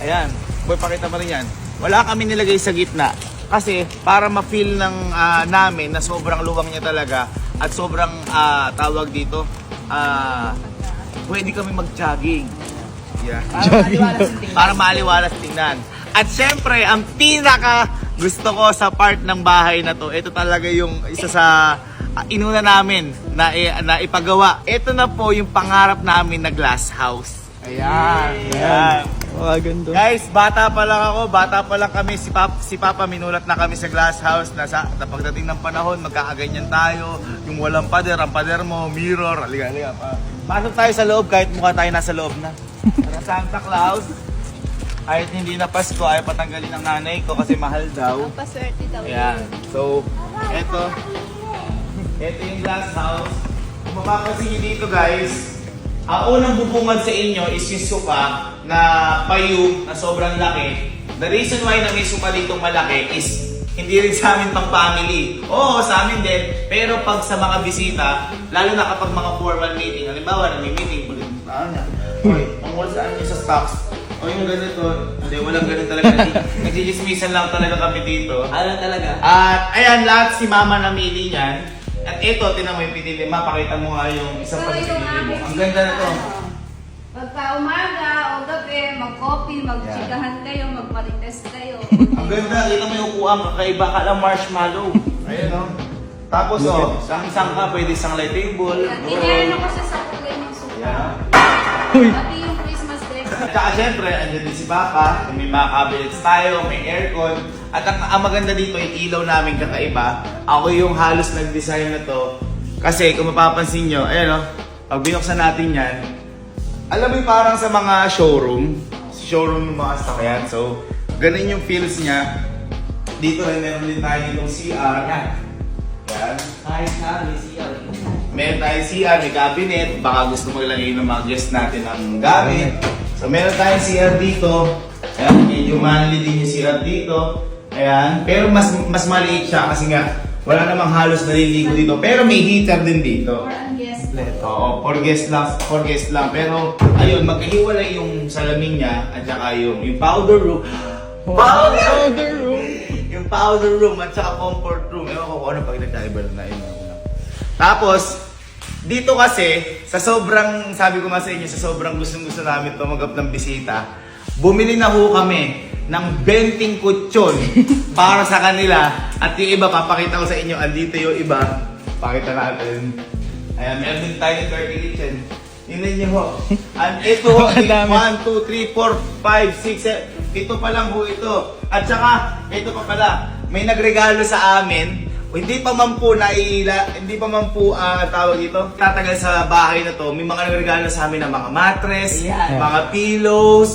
Ayan, boy, pakita mo rin yan. Wala kami nilagay sa gitna. Kasi para ma-feel ng namin na sobrang luwang niya talaga at sobrang tawag dito, pwede kami mag-jogging. Yeah. Para maaliwalas tingnan. At syempre, ang pinaka gusto ko sa part ng bahay na to, ito talaga yung isa sa inuna namin na ipagawa. Ito na po yung pangarap namin na glass house. Ayan. Ayan. Ganda. Guys, bata pa lang ako, bata pa lang kami, si Papa minulat na kami sa glass house na pagdating ng panahon, magkakaganyan tayo, yung walang pader, ang pader mo, mirror, halika. Pasok tayo sa loob kahit mukha tayo nasa loob na. Santa Claus, kahit hindi na Pasko, ay patanggalin ng nanay ko kasi mahal daw. Ang paswerte daw. Ayan, so, ito yung glass house. Kung mapapansin nyo dito guys, ang unang bubungan sa inyo is yung sofa na payong na sobrang laki. The reason why na may sofa ditong malaki is hindi rin sa amin pang family. Oo, sa amin din. Pero pag sa mga bisita, lalo na kapag mga formal meeting, halimbawa nag-meeting, pangwal saan nyo sa stocks. O yung ganito, hindi, walang ganun talaga. Nagsismisan lang talaga kami dito. Ano talaga? At ayan, lahat si Mama namili niyan. At ito, tinan mo yung pinili. Mapakita mo nga yung isang So, pagpili yung mo. aking Ang ganda na to. Pagka umaga o gabi, mag-coffee, mag-chikahan kayo, mag-marites kayo. Ang ganda, kita mo yung upuan, kakaiba ka lang marshmallow. Ayan o. Tapos o, sang-sang ka, pwede sang light table. Inerno ko siya sa kulay ng suka. Ayan. Pati yung Christmas decoration. At saka syempre, andyan din si Papa. May mga cabinets tayo, may aircon. At ang maganda dito, yung ilaw namin kakaiba. Ako yung halos nag-design na to. Kasi kung mapapansin nyo, ayan o, pag binuksan natin yan, alam mo yung parang sa mga showroom ng mga sasakyan. So, ganun yung feels niya. Dito rin meron din tayo ditong CR. Yan. Kahit na, may CR. Meron tayong CR, may cabinet. Baka gusto maglagay ng mga guest natin ng gamit. So, meron tayong CR dito. Ayan, medyo manly din yung CR dito. Ayan. Pero mas maliit siya kasi nga wala namang halos naliligo dito. Pero may heater din dito. Or ang guest. Oo, for guest lang. Pero, ayun, magkahiwalay yung salamin niya at saka yung powder room. Powder room! Yung powder room at saka comfort room. Ewan ko kung ano pag nagkaiba na yun. Tapos, dito kasi, sa sobrang, sabi ko nga sa inyo, sa sobrang gustong-gusto namin tumanggap ng bisita, bumili na ho kami ng 20 kutsyon para sa kanila. At yung iba, papakita ko sa inyo, andito yung iba. Pakita natin. Ayan, meron din tayo ng dirty kitchen. Tingnan nyo ho. And ito ho, 1, 2, 3, 4, 5, 6, 7. Ito pa lang ho ito. At saka, ito pa pala. May nagregalo sa amin. Hindi pa man po tawag dito. Tatagal sa bahay na to. May mga nagregalo sa amin ng mga mattress, mga pillows,